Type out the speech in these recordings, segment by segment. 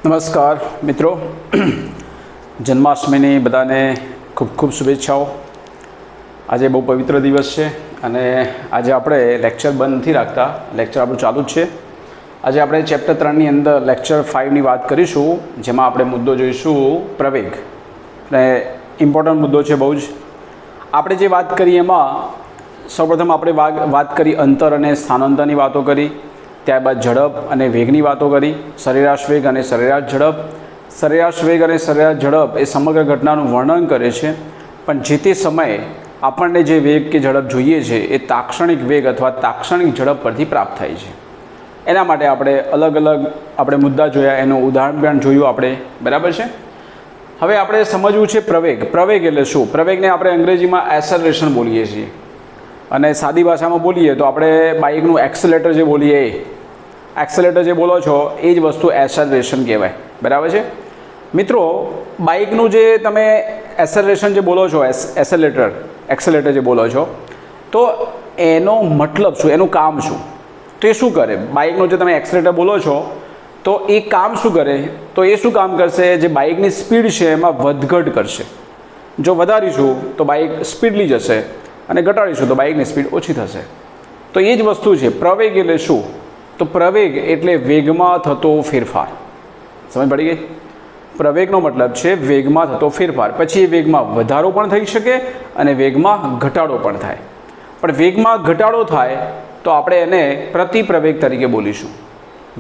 નમસ્કાર મિત્રો, જન્માષ્ટમીની બધાને ખૂબ ખૂબ શુભેચ્છાઓ। આજે બહુ પવિત્ર દિવસ છે અને આજે આપણે લેક્ચર બંધ નથી રાખતા, લેક્ચર આપણું ચાલુ જ છે। આજે આપણે ચેપ્ટર 3ની અંદર લેક્ચર 5ની વાત કરીશું, જેમાં આપણે મુદ્દો જોઈશું પ્રવેગ, અને ઇમ્પોર્ટન્ટ મુદ્દો છે બહુ જ। આપણે જે વાત કરી એમાં સૌપ્રથમ આપણે વાત કરી અંતર અને સ્થાનાંતરની વાતો કરી, ત્યારબાદ ઝડપ અને વેગની વાતો કરી, સરેરાશ વેગ અને સરેરાશ ઝડપ। સરેરાશ વેગ અને સરેરાશ ઝડપ એ સમગ્ર ઘટનાનું વર્ણન કરે છે, પણ જે તે સમયે આપણને જે વેગ કે ઝડપ જોઈએ છે એ તાક્ષણિક વેગ અથવા તાક્ષણિક ઝડપ પરથી પ્રાપ્ત થાય છે। એના માટે આપણે અલગ અલગ મુદ્દા જોયા, એનું ઉદાહરણ પણ જોયું આપણે, બરાબર છે। હવે આપણે સમજવું છે પ્રવેગ। પ્રવેગ એટલે શું? પ્રવેગને આપણે અંગ્રેજીમાં એસેલરેશન બોલીએ છીએ, અને સાદી ભાષામાં બોલીએ તો આપણે બાઇકનું એક્સેલેટર જે બોલીએ, એક્સેલેટર જે બોલો છો એ જ વસ્તુ એસેલરેશન કહેવાય, બરાબર છે મિત્રો। બાઇકનું જે તમે એસેલરેશન જે બોલો છો, એક્સેલેટર જે બોલો છો, તો એનો મતલબ શું, એનું કામ શું, તો એ શું કરે? બાઇકનું જે તમે એક્સેલેટર બોલો છો તો એ કામ શું કરે? તો એ શું કામ કરશે? જે બાઇકની સ્પીડ છે એમાં વધઘટ કરશે। જો વધારીશું તો બાઇક સ્પીડલી જશે, અને ઘટાડીશું તો બાઇકની સ્પીડ ઓછી થશે। તો એ જ વસ્તુ છે પ્રવેગ એટલે શું? તો પ્રવેગ એટલે વેગમાં થતો ફેરફાર। સમજ પડી ગઈ? પ્રવેગનો મતલબ છે વેગમાં થતો ફેરફાર। પછી એ વેગમાં વધારો પણ થઈ શકે અને વેગમાં ઘટાડો પણ થાય, પણ વેગમાં ઘટાડો થાય તો આપણે એને પ્રતિપ્રવેગ તરીકે બોલીશું।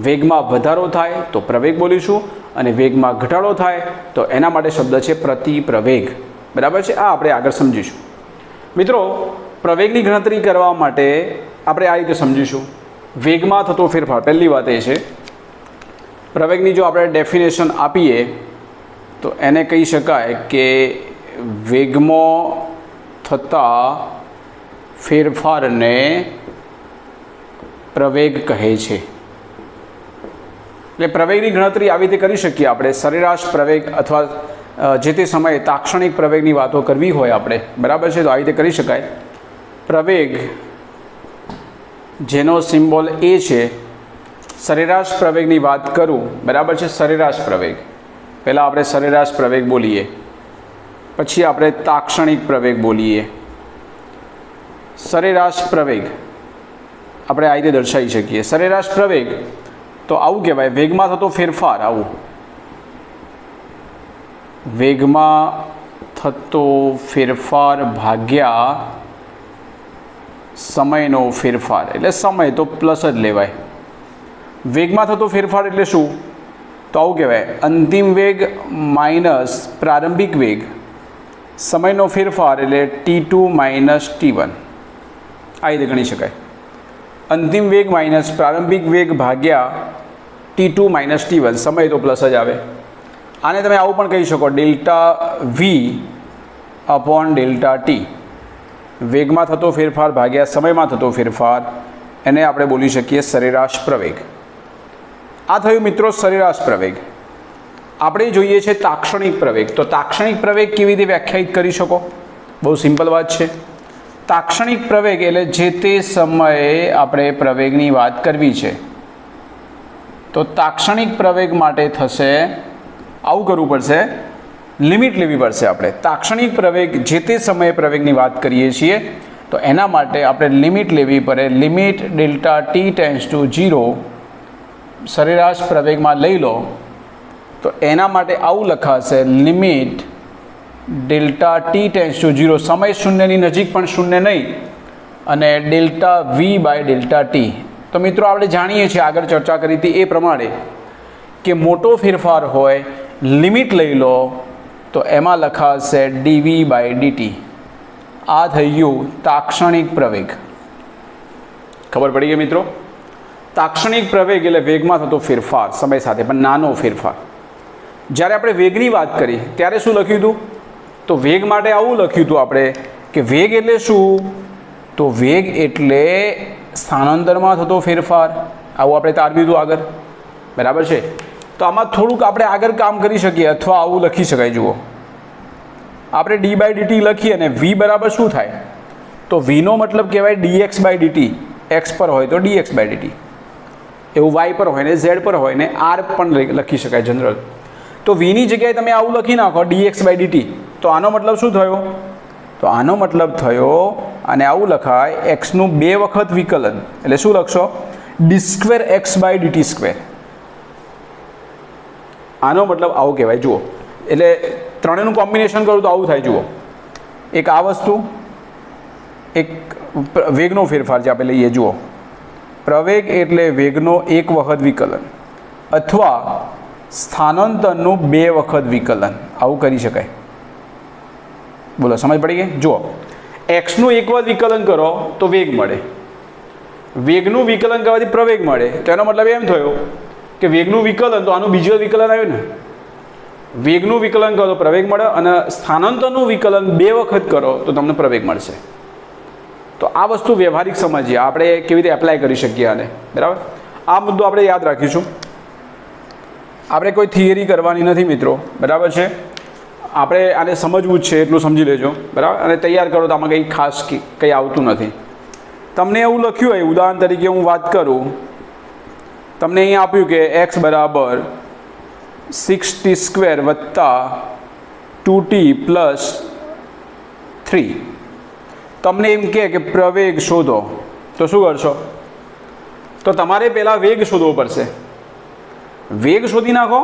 વેગમાં વધારો થાય તો પ્રવેગ બોલીશું, અને વેગમાં ઘટાડો થાય તો એના માટે શબ્દ છે પ્રતિપ્રવેગ, બરાબર છે। આ આપણે આગળ સમજીશું મિત્રો। પ્રવેગની ગણતરી કરવા માટે આપણે આ રીતે સમજીશું। વેગમાં થતો ફેરફાર, પહેલી વાત એ છે, પ્રવેગની જો આપણે ડેફિનેશન આપીએ તો એને કહી શકાય કે વેગમાં થતા ફેરફારને પ્રવેગ કહે છે। એટલે પ્રવેગની ગણતરી આવી રીતે કરી શકીએ આપણે। સરેરાશ પ્રવેગ અથવા જે તે સમયે તાક્ષણિક પ્રવેગની વાતો કરવી હોય આપણે, બરાબર છે, તો આવી રીતે કરી શકાય। પ્રવેગ જેનો સિમ્બોલ એ છે, સરેરાશ પ્રવેગની વાત કરું, બરાબર છે। સરેરાશ પ્રવેગ, પહેલાં આપણે સરેરાશ પ્રવેગ બોલીએ, પછી આપણે તાક્ષણિક પ્રવેગ બોલીએ। સરેરાશ પ્રવેગ આપણે આ રીતે દર્શાવી શકીએ। સરેરાશ પ્રવેગ તો આવું કહેવાય, વેગમાં થતો ફેરફાર, આવું વેગમાં થતો ફેરફાર ભાગ્યા સમયનો ફેરફાર, એટલે સમય તો પ્લસ જ લેવાય। વેગમાં થતો ફેરફાર એટલે શું? તો આવું કહેવાય, અંતિમ વેગ માઇનસ પ્રારંભિક વેગ, સમયનો ફેરફાર એટલે T2 માઇનસ T1, આ રીતે ગણી શકાય। અંતિમ વેગ માઇનસ પ્રારંભિક વેગ ભાગ્યા T2 માઇનસ T1, સમય તો પ્લસ જ આવે। આને તમે આવું પણ કહી શકો, delta v upon delta t, વેગમાં થતો ફેરફાર ભાગ્યા સમયમાં થતો ફેરફાર, એને આપણે બોલી શકીએ સરેરાશ પ્રવેગ। આ થયું મિત્રો સરેરાશ પ્રવેગ। આપણે જોઈએ છે તાક્ષણિક પ્રવેગ। તો તાક્ષણિક પ્રવેગ કેવી રીતે વ્યાખ્યાયિત કરી શકો? બહુ સિમ્પલ વાત છે। તાક્ષણિક પ્રવેગ એટલે જે તે સમયે આપણે પ્રવેગની વાત કરવી છે, તો તાક્ષણિક પ્રવેગ માટે થશે, આવું કરવું પડશે, લિમિટ લેવી પડશે આપણે। તાક્ષણિક પ્રવેગ જે તે સમયે પ્રવેગની વાત કરીએ છીએ તો એના માટે આપણે લિમિટ લેવી પડે। Limit delta t tends to 0 સરેરાશ પ્રવેગમાં લઈ લો તો એના માટે આવું લખાશે, limit delta t tends to 0, સમય શૂન્યની નજીક પણ શૂન્ય નહીં, અને delta v by delta t. તો મિત્રો આપણે જાણીએ છીએ, આગળ ચર્ચા કરી હતી એ પ્રમાણે, કે મોટો ફેરફાર હોય, લિમિટ લઈ લો તો એમાં લખાશે ડીવી બાય ડીટી। આ થઈ ગયું તાક્ષણિક પ્રવેગ। ખબર પડી ગઈ મિત્રો? તાક્ષણિક પ્રવેગ એટલે વેગમાં થતો ફેરફાર સમય સાથે, પણ નાનો ફેરફાર। જ્યારે આપણે વેગની વાત કરી ત્યારે શું લખ્યું હતું? તો વેગ માટે આવું લખ્યું હતું આપણે કે વેગ એટલે શું? તો વેગ એટલે સ્થાનાંતરમાં થતો ફેરફાર, આવું આપણે તારવ્યું હતું આગળ, બરાબર છે। તો આમાં થોડુંક આપણે આગળ કામ કરી શકીએ, અથવા આવું લખી શકાય। જુઓ, આપણે ડી બાય ડીટી લખીએ અને વી બરાબર શું થાય? તો વીનો મતલબ કહેવાય dx બાય dt, એક્સ પર હોય તો dx બાય dt। એવું વાય પર હોય ને ઝેડ પર હોય ને આર પણ લખી શકાય જનરલ. તો વીની જગ્યાએ તમે આવું લખી નાખો dx બાય dt, તો આનો મતલબ શું થયો? તો આનો મતલબ થયો, અને આવું લખાય એક્સનું 2 વખત વિકલન, એટલે શું લખશો? D square x by d t square. આનો મતલબ આવું કહેવાય. જુઓ, એટલે ત્રણેયનું કોમ્બિનેશન કરું તો આવું થાય. જુઓ, એક આ વસ્તુ, એક વેગનો ફેરફાર જે આપણે લઈએ. જુઓ, પ્રવેગ એટલે વેગનો 1 વખત વિકલન અથવા સ્થાનાંતરનું 2 વખત વિકલન, આવું કરી શકાય. બોલો, સમજ પડી ગઈ? જુઓ, એક્સનું 1 વખત વિકલન કરો તો વેગ મળે, વેગનું વિકલન કરવાથી પ્રવેગ મળે. તો એનો મતલબ એમ થયો કે વેગનું વિકલન, તો આનું બીજું વિકલન આવ્યું ને. વેગનું વિકલન કરો તો પ્રવેગ મળે, અને સ્થાનાંતરનું વિકલન 2 વખત કરો તો તમને પ્રવેગ મળશે. તો આ વસ્તુ વ્યવહારિક સમજીએ, આપણે કેવી રીતે એપ્લાય કરી શકીએ આને. બરાબર, આ મુદ્દો આપણે યાદ રાખીશું. આપણે કોઈ થિયરી કરવાની નથી મિત્રો, બરાબર છે. આપણે આને સમજવું જ છે, એટલું સમજી લેજો. બરાબર, અને તૈયાર કરો તો આમાં કંઈ ખાસ કંઈ આવતું નથી. તમને એવું લખ્યું હોય, ઉદાહરણ તરીકે હું વાત કરું, તમને અહીંયા આપ્યું કે x બરાબર 6t² વત્તા 2t પ્લસ 3. તમને એમ કે પ્રવેગ શોધો, તો શું કરશો? તો તમારે પહેલાં વેગ શોધવો પડશે. વેગ શોધી નાખો,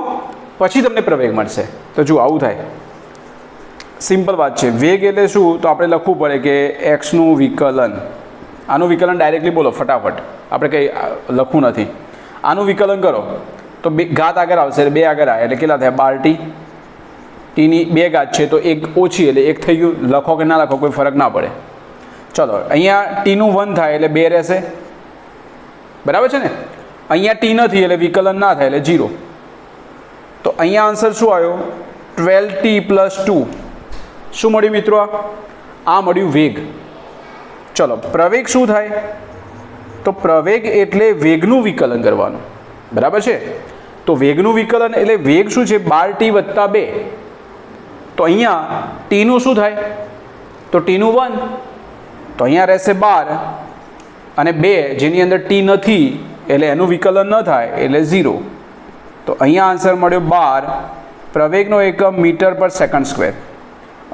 પછી તમને પ્રવેગ મળશે. તો જુઓ, આવું થાય. સિમ્પલ વાત છે. વેગ એટલે શું? તો આપણે લખવું પડે કે એક્સનું વિકલન. આનું વિકલન ડાયરેક્ટલી બોલો ફટાફટ, આપણે કંઈ લખવું નથી. આનું વિકલન કરો તો ઘાત આગળ આવશે, એટલે 2 આગળ આવે, એટલે કેટલા થાય? 12t. ટીની 2 ઘાત છે તો 1 ઓછી, એટલે 1 થઈ ગયું. લખો કે ના લખો કોઈ ફરક ના પડે. ચલો, અહીંયા ટીનું 1 થાય એટલે 2 રહેશે, બરાબર છે ને. અહીંયા ટી નથી એટલે વિકલન ના થાય એટલે 0. તો અહીંયા આન્સર શું આવ્યો? 12t plus 2. શું મળ્યું મિત્રો? આ મળ્યું વેગ. ચલો, પ્રવેગ શું થાય? તો પ્રવેગ એટલે વેગનું વિકલન કરવાનું, બરાબર છે. તો વેગનું વિકલન એટલે વેગ શું છે? 12t વત્તા 2. તો અહીંયા ટીનું શું થાય? તો ટીનું 1, તો અહીંયા રહેશે 12, અને 2 જેની અંદર ટી નથી એટલે એનું વિકલન ન થાય એટલે 0. તો અહીંયા આન્સર મળ્યો 12. પ્રવેગનો એકમ મીટર પર સેકન્ડ સ્ક્વેર,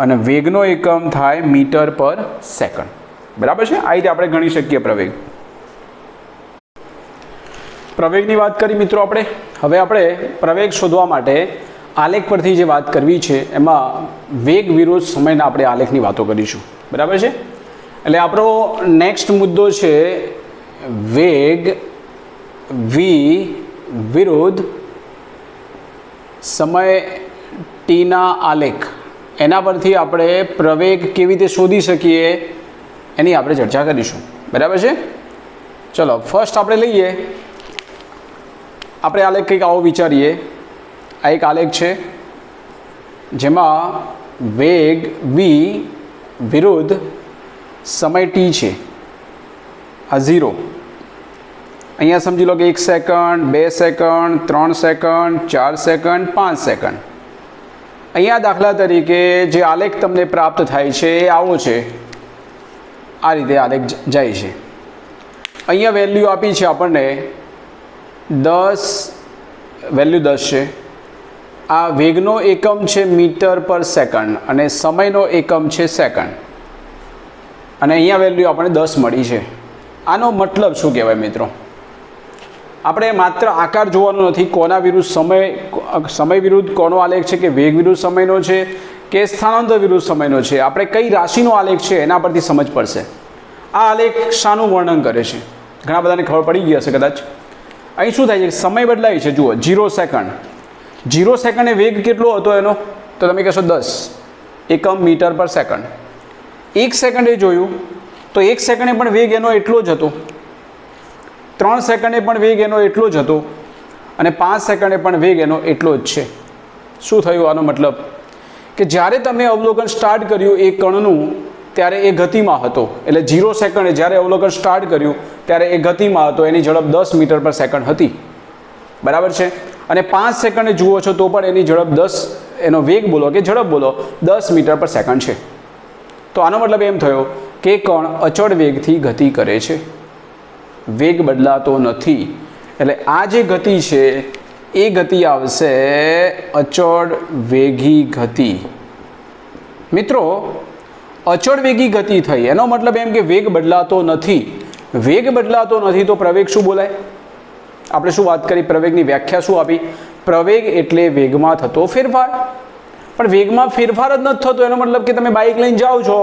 અને વેગનો એકમ થાય મીટર પર સેકન્ડ. બરાબર છે. આ રીતે આપણે ગણી શકીએ પ્રવેગ. પ્રવેગની વાત કરી મિત્રો આપણે. હવે આપણે પ્રવેગ શોધવા માટે આલેખ પરથી જે વાત કરવી છે, એમાં વેગ વિરુદ્ધ સમયના આપણે આલેખની વાતો કરીશું. બરાબર છે. એટલે આપણો નેક્સ્ટ મુદ્દો છે વેગ વી વિરુદ્ધ સમય ટીના આલેખ. એના પરથી આપણે પ્રવેગ કેવી રીતે શોધી શકીએ એની આપણે ચર્ચા કરીશું. બરાબર છે. ચલો, ફર્સ્ટ આપણે લઈએ. આપણે આલેખ કંઈક આવો વિચારીએ. આ એક આલેખ છે જેમાં વેગ વી વિરુદ્ધ સમય ટી છે. આ 0. અહીંયા સમજી લો કે 1 second, 2 second, 3 second, 4 second, 5 second. અહીંયા દાખલા તરીકે જે આલેખ તમને પ્રાપ્ત થાય છે એ આવો છે. આ રીતે આલેખ જાય છે. અહીંયા વેલ્યુ આપી છે આપણને 10, વેલ્યુ 10 છે. આ વેગનો એકમ છે મીટર પર સેકન્ડ, અને સમયનો એકમ છે સેકન્ડ, અને અહીંયા વેલ્યુ આપણને 10 મળી છે. આનો મતલબ શું કહેવાય મિત્રો? આપણે માત્ર આકાર જોવાનો નથી, કોના વિરુદ્ધ સમય વિરુદ્ધ કોનો આલેખ છે, કે વેગ વિરુદ્ધ સમયનો છે કે સ્થાનાંતર વિરુદ્ધ સમયનો છે, આપણે કઈ રાશિનો આલેખ છે એના પરથી સમજ પડશે. આ આલેખ શાનું વર્ણન કરે છે? ઘણા બધાને ખબર પડી ગઈ હશે કદાચ. અહીં શું થાય છે? સમય બદલાય છે. જુઓ, 0 સેકન્ડ. 0 સેકન્ડે વેગ કેટલો હતો એનો? તો તમે કહેશો 10 એકમ મીટર પર સેકન્ડ. 1 સેકન્ડે જોયું તો 1 સેકન્ડે પણ વેગ એનો એટલો જ હતો. 3 સેકન્ડે પણ વેગ એનો એટલો જ હતો, અને 5 સેકન્ડે પણ વેગ એનો એટલો જ છે. શું થયું? આનો મતલબ કે જ્યારે તમે અવલોકન સ્ટાર્ટ કર્યું એ કણનું, ત્યારે એ ગતિમાં હતો. એટલે 0 સેકન્ડે જ્યારે અવલોકન સ્ટાર્ટ કર્યું ત્યારે એ ગતિમાં હતો, એની ઝડપ 10 મીટર પર સેકન્ડ હતી. બરાબર છે. અને 5 સેકન્ડે જુઓ છો તો પણ એની ઝડપ 10, એનો વેગ બોલો કે ઝડપ બોલો, 10 મીટર પર સેકન્ડ છે. તો આનો મતલબ એમ થયો કે કણ અચળ વેગથી ગતિ કરે છે, વેગ બદલાતો નથી. એટલે આ જે ગતિ છે એ ગતિ આવશે અચળ વેગી ગતિ. મિત્રો, અચળ વેગી ગતિ થઈ એનો મતલબ એમ કે વેગ બદલાતો નથી. વેગ બદલાતો નથી તો પ્રવેગ શું બોલાય? આપણે શું વાત કરી? પ્રવેગની વ્યાખ્યા શું આપી? પ્રવેગ એટલે વેગમાં થતો ફેરફાર. પણ વેગમાં ફેરફાર જ નથી થતો એનો મતલબ કે તમે બાઇક લઈને જાઓ છો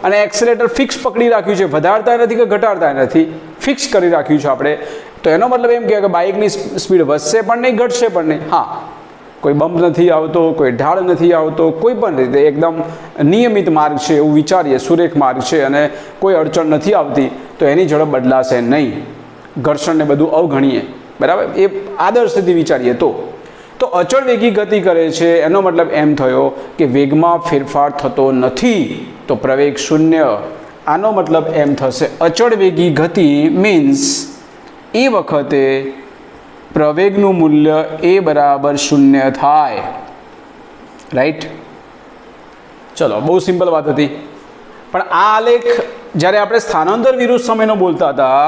અને એક્સેલેટર ફિક્સ પકડી રાખ્યું છે, વધારતા નથી કે ઘટાડતા નથી, ફિક્સ કરી રાખ્યું છે આપણે. તો એનો મતલબ એમ કે બાઇકની સ્પીડ વધશે પણ નહીં, ઘટશે પણ નહીં. હા, કોઈ બમ્પ નથી આવતો, કોઈ ઢાળ નથી આવતો, કોઈ પણ રીતે એકદમ નિયમિત માર્ગ છે એવું વિચારીએ, સુરેખ માર્ગ છે અને કોઈ અડચણ નથી આવતી, તો એની ઝડપ બદલાશે નહીં. ઘર્ષણને બધું અવગણીએ, બરાબર, એ આદર્શ સ્થિતિ વિચારીએ તો અચળ વેગી ગતિ કરે છે એનો મતલબ એમ થયો કે વેગમાં ફેરફાર થતો નથી તો પ્રવેગ શૂન્ય. આનો મતલબ એમ થશે અચળ વેગી ગતિ મીન્સ એ વખતે પ્રવેગનું મૂલ્ય એ બરાબર શૂન્ય થાય. રાઈટ? ચલો, બહુ સિમ્પલ વાત હતી. પણ આ આલેખ જ્યારે આપણે સ્થાનાંતર વિરુદ્ધ સમયનો બોલતા હતા,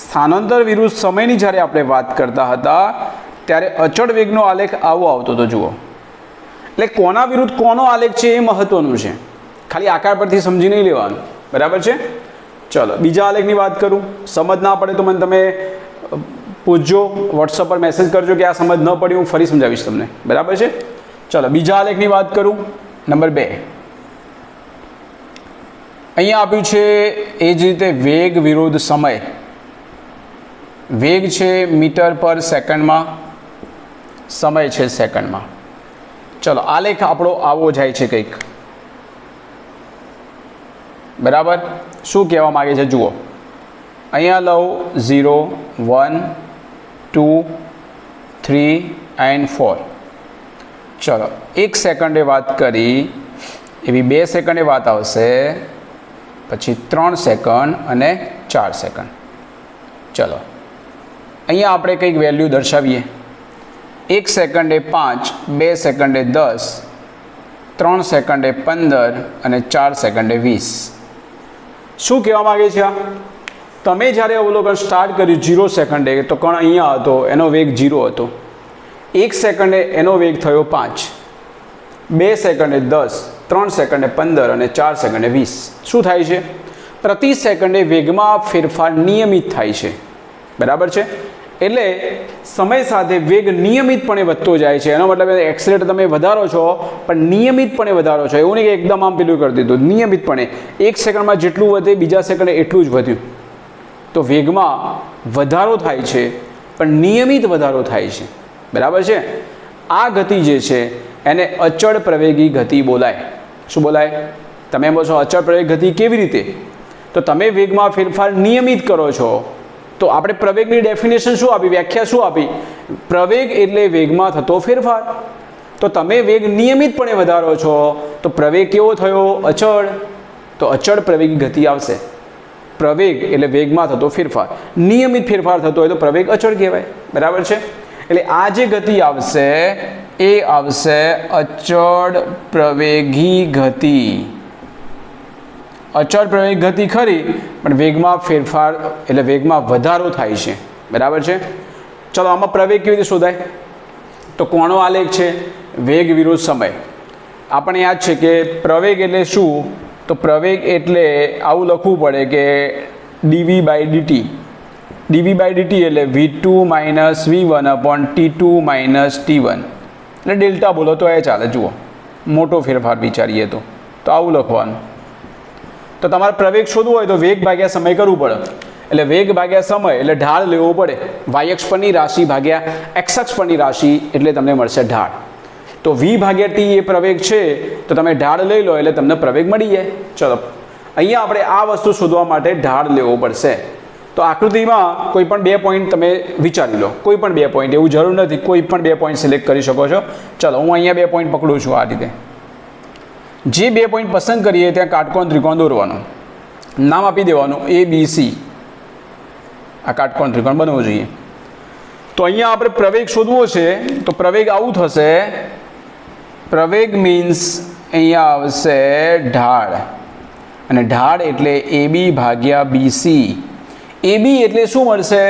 સ્થાનાંતર વિરુદ્ધ સમયની જ્યારે આપણે વાત કરતા હતા ત્યારે અચળ વેગનો આલેખ આવો આવતો હતો. જુઓ, એટલે કોના વિરુદ્ધ કોનો આલેખ છે એ મહત્વનું છે. ખાલી આકાર પરથી સમજી નહીં લેવાનું, બરાબર છે? ચલો, બીજા આલેખની વાત કરું. સમજ ના પડે તો મને તમે પૂછજો, વોટ્સઅપ પર મેસેજ કરજો કે આ સમજ ન પડી, હું ફરી સમજાવીશ તમને, બરાબર છે? ચલો, બીજા આલેખની વાત કરું. નંબર 2 અહીંયા આપ્યું છે એ જ રીતે વેગ વિરુદ્ધ સમય. વેગ છે મીટર પર સેકન્ડમાં, સમય છે સેકન્ડમાં. ચલો, આલેખ આપણો આવો જાય છે કંઈક, બરાબર? શું કહેવા માગે છે જુઓ. અહીંયા લઉં 0, 1, 2, 3 and 4. ચલો, 1 સેકન્ડે વાત કરી એવી 2 સેકન્ડે વાત આવશે, પછી 3 સેકન્ડ અને 4 સેકન્ડ. ચલો, અહીંયા આપણે કંઈક વેલ્યુ દર્શાવીએ. 1 સેકન્ડે 5, 2 સેકન્ડે 10, 3 સેકન્ડે 15 અને 4 સેકન્ડે 20. શું કહેવા માગે છે આ? તમે જ્યારે અવલોકન સ્ટાર્ટ કર્યું 0 સેકન્ડે તો કણ અહીંયા હતો, એનો વેગ 0 હતો. 1 સેકન્ડે એનો વેગ થયો 5, 2 સેકન્ડે 10, 3 સેકન્ડે 15 અને 4 સેકન્ડે 20. શું થાય છે? પ્રતિ સેકન્ડે વેગમાં ફેરફાર નિયમિત થાય છે, બરાબર છે? એટલે સમય સાથે વેગ નિયમિતપણે વધતો જાય છે. એનો મતલબ એક્સેલેટર તમે વધારો છો પણ નિયમિતપણે વધારો છો, એવું નહીં કે એકદમ આમ પેલું કરી દીધું. નિયમિતપણે 1 સેકન્ડમાં જેટલું વધે બીજા સેકન્ડે એટલું જ વધ્યું. તો વેગમાં વધારો થાય છે પણ નિયમિત વધારો થાય છે, બરાબર છે? આ ગતિ જે છે એને અચળ પ્રવેગી ગતિ બોલાય. શું બોલાય? તમે એમ કહો છો અચળ પ્રવેગ ગતિ કેવી રીતે? તો તમે વેગમાં ફેરફાર નિયમિત કરો છો. તો આપણે પ્રવેગની ડેફિનેશન શું આપી, વ્યાખ્યા શું આપી? પ્રવેગ એટલે વેગમાં થતો ફેરફાર. તો તમે વેગ નિયમિતપણે વધારો છો તો પ્રવેગ કેવો થયો? અચળ. તો અચળ પ્રવેગી ગતિ આવશે. પ્રવેગ એટલે વેગમાં થતો ફેરફાર, નિયમિત ફેરફાર થતો હોય તો પ્રવેગ અચળ કહેવાય, બરાબર છે? એટલે આ જે ગતિ આવશે એ આવશે અચળ પ્રવેગી ગતિ. અચળ પ્રવેગી ગતિ ખરી પણ વેગમાં ફેરફાર એટલે વેગમાં વધારો થાય છે, બરાબર છે? ચલો, આમાં પ્રવેગ કેવી રીતે શોધાય? તો કોનો આલેખ છે? વેગ વિરુદ્ધ સમય. આપણને યાદ છે કે પ્રવેગ એટલે શું? તો પ્રવેગ એટલે આવું લખવું પડે કે dv/dt. dv/dt એટલે v2 - v1/t2 - t1. એટલે ડેલ્ટા બોલો તો એ ચાલે. જુઓ, મોટો ફેરફાર વિચારીએ તો આવું લખવાનું. તો તમારે પ્રવેગ શોધવું હોય તો વેગ ભાગ્યા સમય કરવું પડે. એટલે વેગ ભાગ્યા સમય એટલે ઢાળ લેવો પડે. y અક્ષ પરની રાશિ ભાગ્યા x અક્ષ પરની રાશિ એટલે તમને મળશે ઢાળ. તો v/t એ પ્રવેગ છે તો તમે ઢાળ લઈ લો એટલે તમને પ્રવેગ મળી જાય. ચલો, અહીંયા આપણે આ વસ્તુ શોધવા માટે ઢાળ લેવો પડશે. તો આકૃતિમાં કોઈ પણ 2 પોઈન્ટ તમે વિચારી લો, કોઈ પણ 2 પોઈન્ટ, એવું જરૂર નથી કોઈ પણ 2 પોઈન્ટ સિલેક્ટ કરી શકો છો. ચલો, હું અહીંયા 2 પોઈન્ટ પકડું છું. આ રીતે જે 2 પોઈન્ટ પસંદ કરીએ ત્યાં કાટકોણ ત્રિકોણ દોરવાનો, નામ આપી દેવાનું ABC. આ કાટકોણ ત્રિકોણ બનવો જોઈએ. તો અહીંયા આપણે પ્રવેગ શોધવો છે તો પ્રવેગ આવું થશે. પ્રવેગ મીન્સ અહીંયા આવશે ઢાળ, અને ઢાળ એટલે AB/BC. AB એટલે શું મળશે?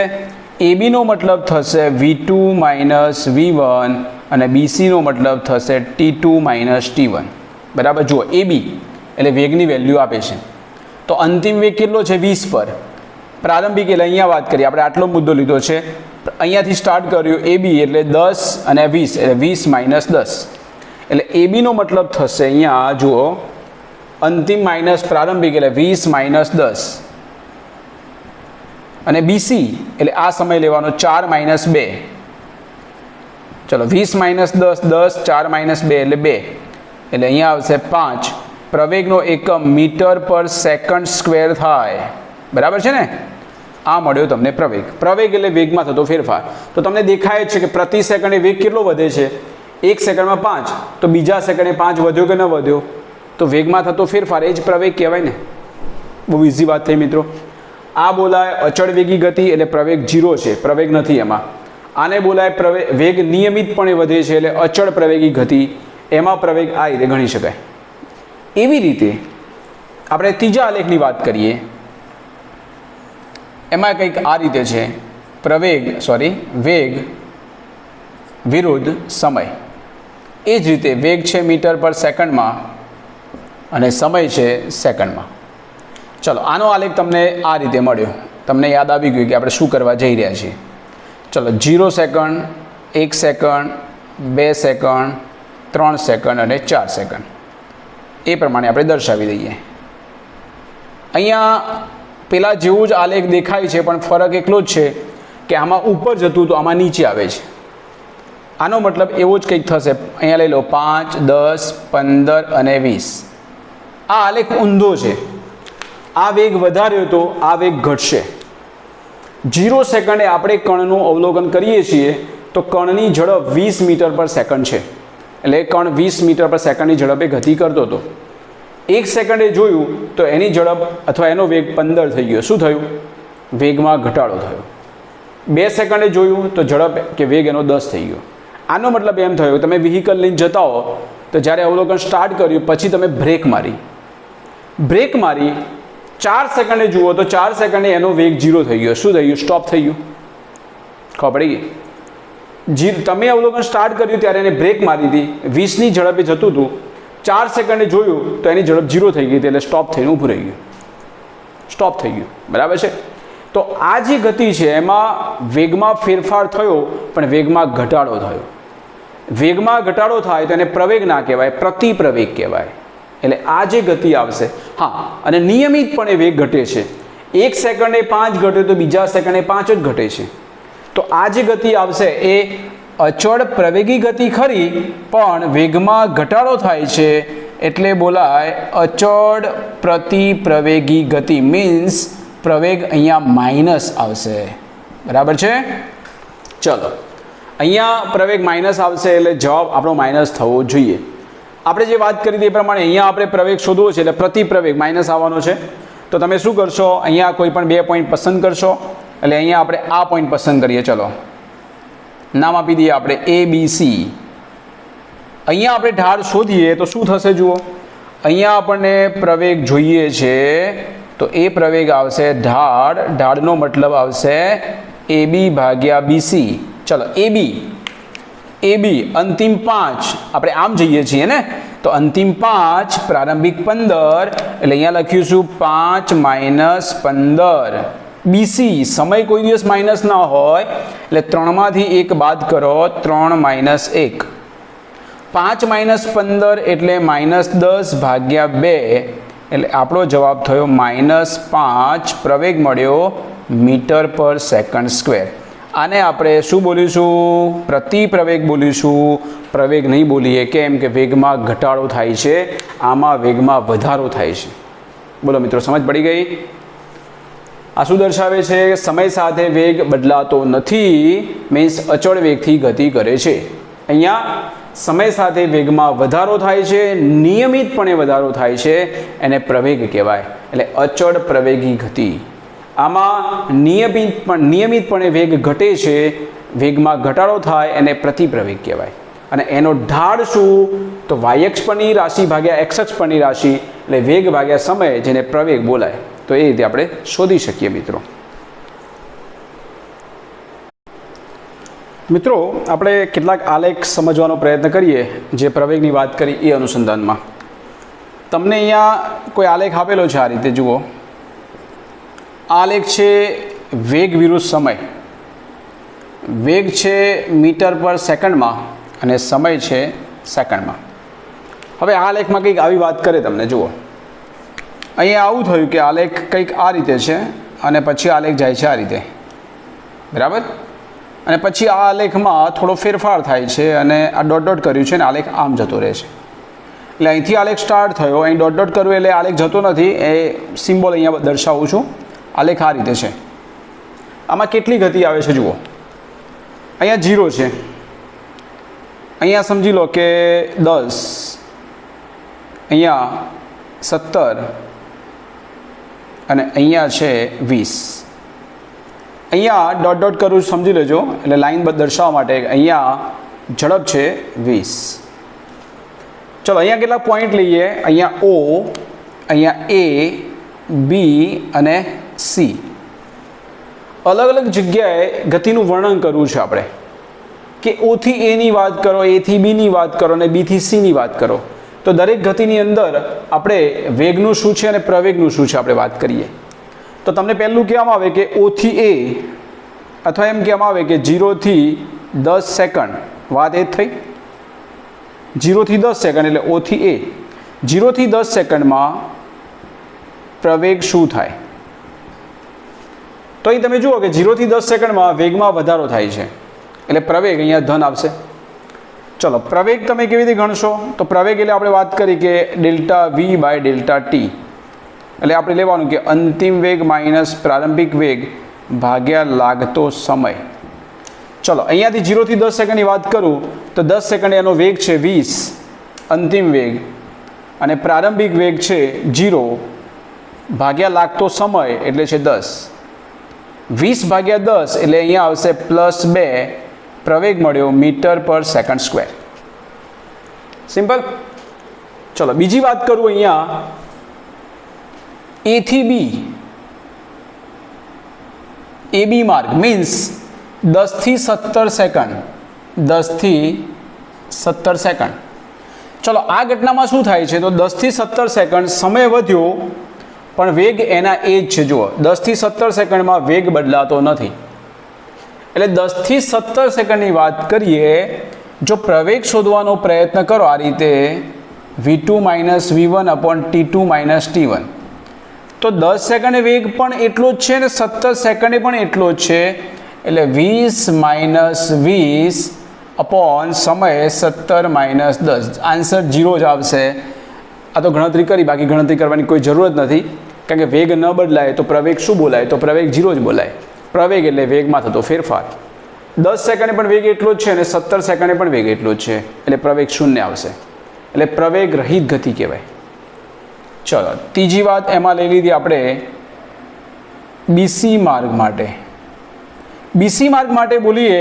એબીનો મતલબ થશે V2 માઇનસ V1 અને બીસીનો મતલબ થશે T2 માઇનસ T1. બરાબર. જુઓ એબી એટલે વેગની વેલ્યુ આપે છે, તો અંતિમ વેગ કેટલો છે 20 પર. પ્રારંભિક એટલે અહીંયા વાત કરીએ આપણે, આટલો મુદ્દો લીધો છે, અહીંયાથી સ્ટાર્ટ કર્યું એબી એટલે 10 અને 20 એટલે 20 માઇનસ 10 એટલે એબીનો મતલબ થશે અહીંયા જુઓ અંતિમ માઇનસ પ્રારંભિક એટલે 20 માઇનસ 10 અને બીસી એટલે આ સમય લેવાનો 4 માઇનસ 2. ચલો 20 માઇનસ 10 10 4 માઇનસ 2 એટલે 2 એટલે અહીંયા આવશે 5. પ્રવેગનો એકમ મીટર પર સેકન્ડ સ્ક્વેર થાય. બરાબર છે ને. આ મળ્યો તમને પ્રવેગ. પ્રવેગ એટલે વેગમાં થતો ફેરફાર. તો તમને દેખાય જ છે કે પ્રતિ સેકન્ડે વેગ કેટલો વધે છે, 1 સેકન્ડમાં 5, તો બીજા સેકન્ડે 5 વધ્યો કે ન વધ્યો, તો વેગમાં થતો ફેરફાર એ જ પ્રવેગ કહેવાય ને. બહુ ઇઝી વાત થઈ મિત્રો. આ બોલાય અચળ વેગી ગતિ એટલે પ્રવેગ 0 છે, પ્રવેગ નથી એમાં. આને બોલાય વેગ નિયમિતપણે વધે છે એટલે અચળ પ્રવેગી ગતિ, એમાં પ્રવેગ આ રીતે ગણી શકાય. એવી રીતે આપણે ત્રીજા આલેખની વાત કરીએ, એમાં કંઈક આ રીતે છે, વેગ વિરુદ્ધ સમય. એ જ રીતે વેગ છે મીટર પર સેકન્ડમાં અને સમય છે સેકન્ડમાં. ચલો આનો આલેખ તમને આ રીતે મળ્યો. તમને યાદ આવી ગયું કે આપણે શું કરવા જઈ રહ્યા છીએ. ચલો 0 સેકન્ડ, 1 સેકન્ડ, 2 સેકન્ડ, 3 સેકન્ડ અને 4 સેકન્ડ એ પ્રમાણે આપણે દર્શાવી દઈએ. અહીંયા પેલા જેવું જ આલેખ દેખાય છે, પણ ફરક એટલો જ છે કે આમાં ઉપર જતું તો આમાં નીચે આવે છે. આનો મતલબ એવો જ કંઈક થશે. અહીંયા લઈ લો 5, 10, 15 અને 20. આ આલેખ ઊંધો છે. આ વેગ વધાર્યો તો આ વેગ ઘટશે. 0 સેકન્ડે આપણે કણનું અવલોકન કરીએ છીએ તો કણની ઝડપ 20 મીટર પર સેકન્ડ છે, એટલે કણ 20 મીટર પર સેકન્ડની ઝડપે ગતિ કરતો હતો. 1 સેકન્ડે જોયું તો એની ઝડપ અથવા એનો વેગ 15 થઈ ગયો. શું થયું? વેગમાં ઘટાડો થયો. 2 સેકન્ડે જોયું તો ઝડપ કે વેગ એનો 10 થઈ ગયો. આનો મતલબ એમ થયો તમે વ્હીકલ લઈને જતા હો તો જ્યારે અવલોકન સ્ટાર્ટ કર્યું પછી તમે બ્રેક મારી 4 સેકન્ડે જુઓ તો 4 સેકન્ડે એનો વેગ 0 થઈ ગયો. શું થઈ ગયું? સ્ટોપ થઈ ગયું. ખબર પડી ગઈ? તમે અવલોકન સ્ટાર્ટ કર્યું ત્યારે એને બ્રેક મારી હતી, 20ની ઝડપે જતું હતું, 4 સેકન્ડે જોયું તો એની ઝડપ 0 થઈ ગઈ હતી, એટલે સ્ટોપ થઈને ઊભું રહી ગયું. સ્ટોપ થઈ ગયું. બરાબર છે. તો આ જે ગતિ છે એમાં વેગમાં ફેરફાર થયો પણ વેગમાં ઘટાડો થયો. વેગમાં ઘટાડો થાય તો એને પ્રવેગ ના કહેવાય, પ્રતિપ્રવેગ કહેવાય. એટલે આ જે ગતિ આવશે, હા, અને નિયમિતપણે વેગ ઘટે છે. 1 સેકન્ડે 5 ઘટે તો બીજા સેકન્ડે 5 જ ઘટે છે. તો આ જે ગતિ આવશે એ અચળ પ્રવેગી ગતિ ખરી, પણ વેગમાં ઘટાડો થાય છે એટલે બોલાય અચળ પ્રતિપ્રવેગી ગતિ. મીન્સ પ્રવેગ અહીંયા માઇનસ આવશે. બરાબર છે. ચલો અહીંયા પ્રવેગ માઇનસ આવશે એટલે જવાબ આપણો માઇનસ થવો જોઈએ. આપણે જે વાત કરી તે પ્રમાણે અહીંયા આપણે પ્રવેગ શોધવો છે એટલે પ્રતિપ્રવેગ માઇનસ આવવાનો છે. તો તમે શું કરશો? અહીંયા કોઈ પણ 2 પોઈન્ટ પસંદ કરશો. એટલે અહીંયા આપણે આ પોઈન્ટ પસંદ કરીએ. ચલો નામ આપી દઈએ આપણે ABC. અહીંયા આપણે ઢાળ શોધીએ તો શું થશે જુઓ. અહીંયા આપણને પ્રવેગ જોઈએ છે તો એ પ્રવેગ આવશે ઢાળનો મતલબ આવશે AB ભાગ્યા BC. ચલો AB અંતિમ 5 આપણે આમ જઈએ છીએ ને, તો અંતિમ 5 પ્રારંભિક 15 એટલે અહીંયા લખીશું 5 માઇનસ 15. BC સમય કોઈ દિવસ માઇનસ ના હોય એટલે 3માંથી 1 બાદ કરો, 3 માઇનસ 1. 5 માઇનસ 15 એટલે માઇનસ 10 ભાગ્યા 2 એટલે આપણો જવાબ થયો -5. પ્રવેગ મળ્યો મીટર પર સેકન્ડ સ્ક્વેર. આને આપણે શું બોલીશું? પ્રતિપ્રવેગ બોલીશું. પ્રવેગ નહીં બોલીએ. કેમ કે વેગમાં ઘટાડો થાય છે, આમાં વેગમાં વધારો થાય છે. બોલો મિત્રો, સમજ પડી ગઈ? આ શું દર્શાવે છે? સમય સાથે વેગ બદલાતો નથી, મીન્સ અચળ વેગથી ગતિ કરે છે. અહીંયા સમય સાથે વેગમાં વધારો થાય છે, નિયમિતપણે વધારો થાય છે, એને પ્રવેગ કહેવાય. એટલે અચળ પ્રવેગી ગતિ. આમાં નિયમિતપણે વેગ ઘટે છે, વેગમાં ઘટાડો થાય એને પ્રતિપ્રવેગ કહેવાય. અને એનો ઢાળ શું? તો વાયઅક્ષ પરની રાશિ ભાગ્યા એક્સ અક્ષ પરની રાશિ, એટલે વેગ ભાગ્યા સમય, જેને પ્રવેગ બોલાય. તો એ રીતે આપણે શોધી શકીએ મિત્રો. મિત્રો આપણે કેટલાક આલેખ સમજવાનો પ્રયત્ન કરીએ જે પ્રવેગની વાત કરી એ અનુસંધાનમાં. તમને અહીંયા કોઈ આલેખ આપેલો છે, આ રીતે જુઓ. આલેખ છે વેગ વિરુદ્ધ સમય. વેગ છે મીટર પર સેકન્ડમાં અને સમય છે સેકન્ડમાં. હવે આ આલેખમાં કંઈક આવી વાત કરે તમને જુઓ. અહીંયા આવું થયું કે આલેખ કંઈક આ રીતે છે અને પછી આલેખ જાય છે આ રીતે, બરાબર. અને પછી આ આલેખમાં થોડો ફેરફાર થાય છે અને આ ડોટ ડોટ કર્યું છે ને આલેખ આમ જતો રહે છે. એટલે અહીંથી આલેખ સ્ટાર્ટ થયો, અહીં ડોટ ડોટ કર્યું એટલે આલેખ જતો નથી, એ સિમ્બોલ અહીંયા દર્શાવું છું. આલેખ આ રીતે છે. આમાં કેટલી ગતિ આવે છે જુઓ. અહીંયા 0 છે, અહીંયા સમજી લો કે 10, અહીંયા 17 અને અહીંયા છે 20. અહીંયા ડોટ ડોટ કરું સમજી લેજો, એટલે લાઈન દર્શાવવા માટે. અહીંયા ઝડપ છે 20. ચલો અહીંયા કેટલા પોઈન્ટ લઈએ. અહીંયા O, અહીંયા A, B અને C. અલગ અલગ જગ્યાએ ગતિનું વર્ણન કરવું છે આપણે, કે O થી A ની વાત કરો, A થી B ની વાત કરો અને B થી C ની વાત કરો. તો દરેક ગતિની અંદર આપણે વેગનું શું છે અને પ્રવેગનું શું છે આપણે વાત કરીએ. તો તમને પહેલું કહેવામાં આવે કે O થી A, અથવા એમ કહેવામાં આવે કે 0 થી 10 સેકન્ડ. વાત એ જ થઈ. 0 થી 10 સેકન્ડ એટલે O થી A. 0 થી 10 સેકન્ડમાં પ્રવેગ શું થાય? તો અહીં તમે જુઓ કે 0 થી 10 સેકન્ડમાં વેગમાં વધારો થાય છે, એટલે પ્રવેગ અહીંયા ધન આવશે. ચલો પ્રવેગ તમે કેવી રીતે ગણશો? તો પ્રવેગ એટલે આપણે વાત કરી કે delta V by delta T. એટલે આપણે લેવાનું કે અંતિમ વેગ માઇનસ પ્રારંભિક વેગ ભાગ્યા લાગતો સમય. ચલો અહીંયાથી 0 થી 10 સેકન્ડની વાત કરું તો 10 સેકન્ડ એનો વેગ છે 20 અંતિમ વેગ, અને પ્રારંભિક વેગ છે 0 ભાગ્યા લાગતો સમય એટલે છે 10. 20 ભાગ્યા 10 એટલે અહીંયા આવશે +2 પ્રવેગ મળ્યો મીટર પર સેકન્ડ સ્ક્વેર. સિમ્પલ. ચલો બીજી વાત કરું. અહીંયા A થી B, AB માર્ગ મીન્સ 10 થી 17 સેકન્ડ. 10 થી 17 સેકન્ડ. ચલો આ ઘટનામાં શું થાય છે? તો 10 થી 17 સેકન્ડ સમય વધ્યો પણ વેગ એના એ જ છે. જુઓ 10 થી 17 સેકન્ડમાં વેગ બદલાતો નથી. એટલે 10 થી 17 સેકન્ડની વાત કરીએ, જો પ્રવેગ શોધવાનો પ્રયત્ન કરો આ રીતે V2 minus V1 upon T2 minus T1, તો 10 સેકન્ડે વેગ પણ એટલો જ છે અને 17 સેકન્ડે પણ એટલો જ છે. એટલે 20 માઇનસ 20 અપોન સમય 17 માઇનસ 10. આન્સર 0 જ આવશે. આ તો ગણતરી કરી, બાકી ગણતરી કરવાની કોઈ જરૂર જ નથી, કારણ કે વેગ ન બદલાય તો પ્રવેગ શું બોલાય? તો પ્રવેગ 0 જ બોલાય. પ્રવેગ એટલે વેગમાં થતો ફેરફાર. 10 સેકન્ડે પણ વેગ એટલો જ છે અને 17 સેકન્ડે પણ વેગ એટલો જ છે, એટલે પ્રવેગ 0 આવશે. એટલે પ્રવેગ રહિત ગતિ કહેવાય. ચલો ત્રીજી વાત એમાં લઈ લીધી આપણે BC માર્ગ માટે. BC માર્ગ માટે બોલીએ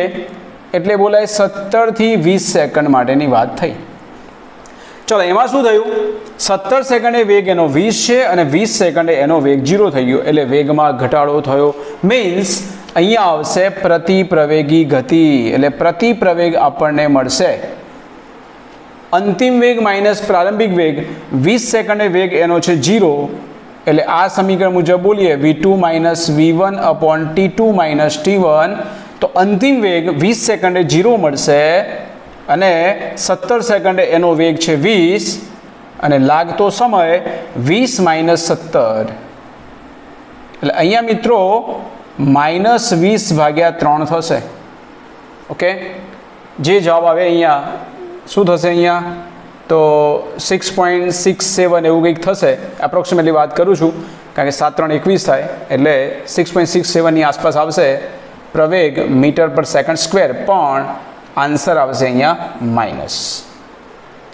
એટલે બોલાય 17 થી 20 સેકન્ડ માટેની વાત થઈ. ચલો એમાં શું થયું? 17 સેકન્ડે વેગ એનો 20 છે અને 20 સેકન્ડે એનો વેગ 0 થઈ ગયો, એટલે વેગમાં ઘટાડો થયો. મીન્સ અહીંયા આવશે પ્રતિ પ્રવેગી ગતિ. એટલે પ્રતિ પ્રવેગ આપણને મળશે અંતિમ વેગ માઇનસ પ્રારંભિક વેગ. 20 સેકન્ડે વેગ એનો છે 0, એટલે આ સમીકરણ મુજબ બોલીએ V2 minus V1 upon T2 minus T1. તો અંતિમ વેગ 20 સેકન્ડે 0 મળશે અને 17 સેકન્ડે એનો વેગ છે 20 અને લાગતો સમય 20 માઇનસ 17. એટલે અહીંયા મિત્રો માઇનસ 20 ભાગ્યા 3 થશે. ઓકે, જે જવાબ આવે અહીંયા શું થશે? અહીંયા તો 6.67 એવું કંઈક થશે. એપ્રોક્સિમેટલી વાત કરું છું, કારણ કે 7 3 21 થાય, એટલે 6.67ની આસપાસ આવશે પ્રવેગ મીટર પર સેકન્ડ સ્ક્વેર. પણ આન્સર આવશે અહીંયા માઇનસ.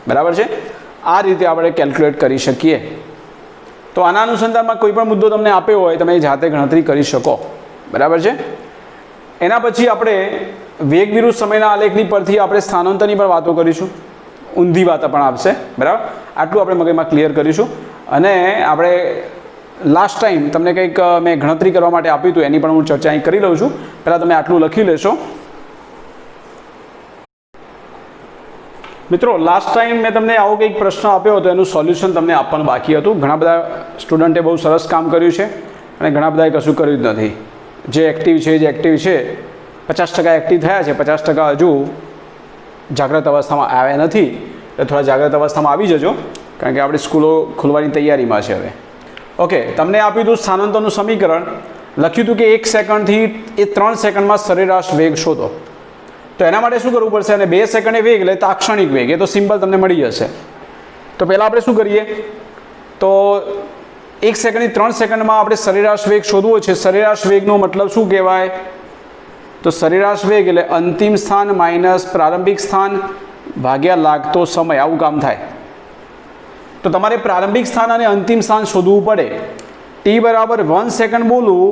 બરાબર છે? આ રીતે આપણે કેલ્ક્યુલેટ કરી શકીએ. તો આના અનુસંધાનમાં કોઈ પણ મુદ્દો તમને આપ્યો હોય તમે જાતે ગણતરી કરી શકો. બરાબર છે? એના પછી આપણે વેગ વિરુદ્ધ સમયના આલેખની પરથી આપણે સ્થાનાંતરની પણ વાતો કરીશું. ઊંધી વાત પણ આપશે. બરાબર? આટલું આપણે મગજમાં ક્લિયર કરીશું. અને આપણે લાસ્ટ ટાઈમ તમને કંઈક મેં ગણતરી કરવા માટે આપ્યું હતું, એની પણ હું ચર્ચા અહીં કરી લઉં છું. પહેલાં તમે આટલું લખી લેશો. મિત્રો લાસ્ટ ટાઈમ મેં તમને આવો કંઈક પ્રશ્ન આપ્યો હતો, એનું સોલ્યુશન તમને આપવાનું બાકી હતું. ઘણા બધા સ્ટુડન્ટે બહુ સરસ કામ કર્યું છે અને ઘણા બધાએ કશું કર્યું જ નથી. જે એક્ટિવ છે 50% એક્ટિવ થયા છે, 50% હજુ જાગ્રત અવસ્થામાં આવ્યા નથી. એટલે થોડા જાગ્રત અવસ્થામાં આવી જજો, કારણ કે આપણી સ્કૂલો ખુલવાની તૈયારીમાં છે હવે. ઓકે, તમને આપ્યું હતું સ્થાનાંતરનું સમીકરણ, લખ્યું હતું કે 1 સેકન્ડથી એ 3 સેકન્ડમાં સરેરાશ વેગ શોધો. તો એના માટે શું કરવું પડશે? અને 2 સેકન્ડે વેગ એટલે તાક્ષણિક વેગ, એ તો સિમ્પલ તમને મળી જશે. તો પહેલાં આપણે શું કરીએ? તો 1 સેકન્ડથી 3 સેકન્ડમાં આપણે સરેરાશ વેગ શોધવો છે. સરેરાશ વેગનો મતલબ શું કહેવાય? તો સરેરાશ વેગ એટલે અંતિમ સ્થાન માઇનસ પ્રારંભિક સ્થાન ભાગ્યા લાગતો સમય, આવું કામ થાય. તો તમારે પ્રારંભિક સ્થાન અને અંતિમ સ્થાન શોધવું પડે. t બરાબર 1 સેકન્ડ બોલું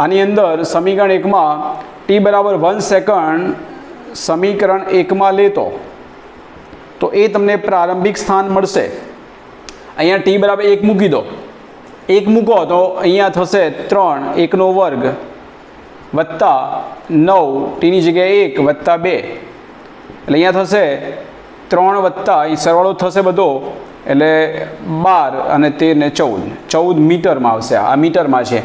આની અંદર સમીકરણ 1માં, t બરાબર 1 સેકન્ડ સમીકરણ 1માં લેતો તો એ તમને પ્રારંભિક સ્થાન મળશે. અહીંયા t બરાબર 1 મૂકી દો. 1 મૂકો તો અહીંયા થશે 3 1નો વર્ગ વત્તા 9, tની જગ્યાએ 1 વત્તા 2, એટલે અહીંયા થશે 3 વત્તા, એ સરવાળો થશે બધો, એટલે 12 અને 13 ને 14 મીટરમાં આવશે. આ મીટરમાં છે.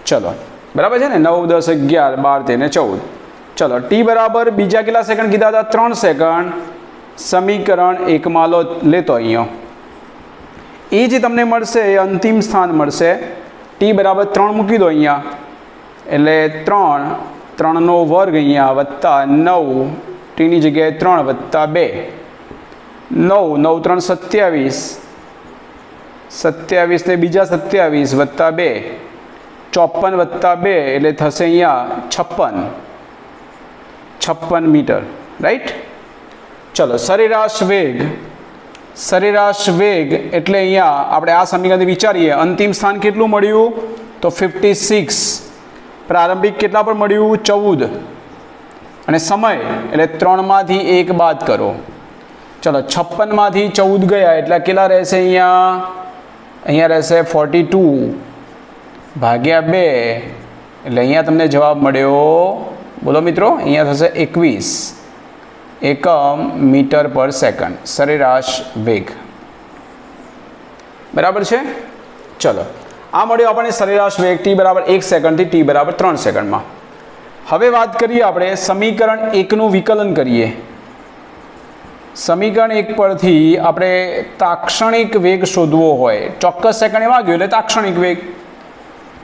ચલો બરાબર છે ને? 9 10 11 12 13 ને 14. ચલો t બરાબર બીજા કેટલા સેકન્ડ કીધા હતા? 3 સેકન્ડ સમીકરણ 1માં લેતો અહીંયા. એ જે તમને મળશે એ અંતિમ સ્થાન મળશે. t બરાબર 3 મૂકી દો અહીંયા, એટલે 3નો વર્ગ અહીંયા વત્તા 9, tની જગ્યાએ 3 વત્તા 2, 9 9 3 27, 27 ને બીજા 27 વત્તા 2, 54 વત્તા 2 એટલે થશે અહીંયા 56 મીટર. રાઈટ? ચલો, સરેરાશ વેગ એટલે અહીંયા આપણે આ સમીકરણથી વિચારીએ. અંતિમ સ્થાન કેટલું મળ્યું? તો 56. પ્રારંભિક કેટલા પર મળ્યું? 14. અને સમય એટલે 3માંથી 1 બાદ કરો. ચલો, 56માંથી 14 ગયા એટલે કેટલા રહેશે? અહીંયા રહેશે 42 ભાગ્યા 2, એટલે અહીંયા તમને જવાબ મળ્યો, બોલો મિત્રો, અહીંયા થશે 21 એકમ મીટર પર સેકન્ડ સરેરાશ વેગ. બરાબર છે? ચલો, આ મળ્યો આપણને સરેરાશ વેગ t બરાબર 1 સેકન્ડથી t બરાબર 3 સેકન્ડમાં. હવે વાત કરીએ આપણે સમીકરણ 1નું વિકલન કરીએ. સમીકરણ 1 પરથી આપણે તાક્ષણિક વેગ શોધવો હોય, ચોક્કસ સેકન્ડે વાગ્યો એટલે તાક્ષણિક વેગ.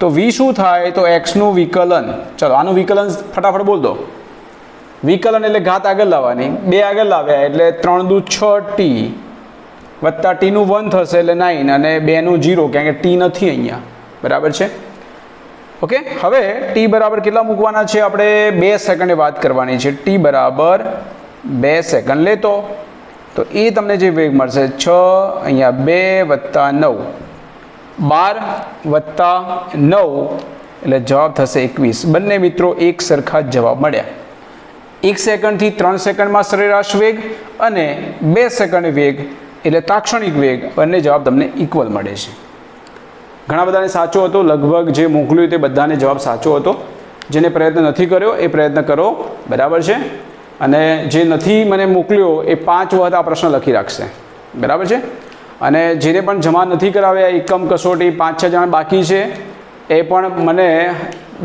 તો v શું થાય? તો xનું વિકલન. ચલો, આનું વિકલન ફટાફટ બોલ દો. વિકલન એટલે ઘાત આગળ લાવવાની, 2 આગળ લાવ્યા એટલે 3 દુ 6t વત્તા tનું 1 થશે એટલે 9 અને 2નું 0, કારણ કે t નથી અહીંયા. બરાબર છે? ઓકે, હવે t બરાબર કેટલા મૂકવાના છે? આપણે 2 સેકન્ડે વાત કરવાની છે. t બરાબર 2 સેકન્ડ લેતો તો એ તમને જે વેગ મળશે 6 અહીંયા 2 વત્તા 9, 12 વત્તા 9 એટલે જવાબ થશે 21. બંને મિત્રો એક સરખા જ જવાબ મળ્યા. 1 સેકન્ડથી 3 સેકન્ડમાં સરેરાશ વેગ અને 2 સેકન્ડ વેગ એટલે તાક્ષણિક વેગ, બંને જવાબ તમને ઇક્વલ મળે છે. ઘણા બધાને સાચો હતો, લગભગ જે મોકલ્યું તે બધાને જવાબ સાચો હતો. જેને પ્રયત્ન નથી કર્યો એ પ્રયત્ન કરો. બરાબર છે? અને જે નથી મને મોકલ્યો એ 5 વખત આ પ્રશ્ન લખી રાખશે. બરાબર છે? અને જેને પણ જમા નથી કરાવ્યા એકમ કસોટી 5-6 જણા બાકી છે, એ પણ મને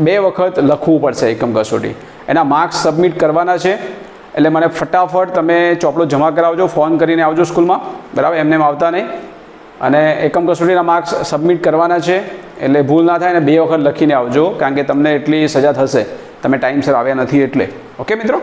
2 વખત લખવું પડશે એકમ કસોટી. એના માર્ક્સ સબમિટ કરવાના છે, એટલે મને ફટાફટ તમે ચોપડો જમા કરાવજો, ફોન કરીને આવજો સ્કૂલમાં. બરાબર? એમને આવતા નહીં. અને એકમ કસોટીના માર્ક્સ સબમિટ કરવાના છે, એટલે ભૂલ ના થાય, અને 2 વખત લખીને આવજો, કારણ કે તમને એટલી સજા થશે તમે ટાઈમસર આવ્યા નથી એટલે. ઓકે મિત્રો?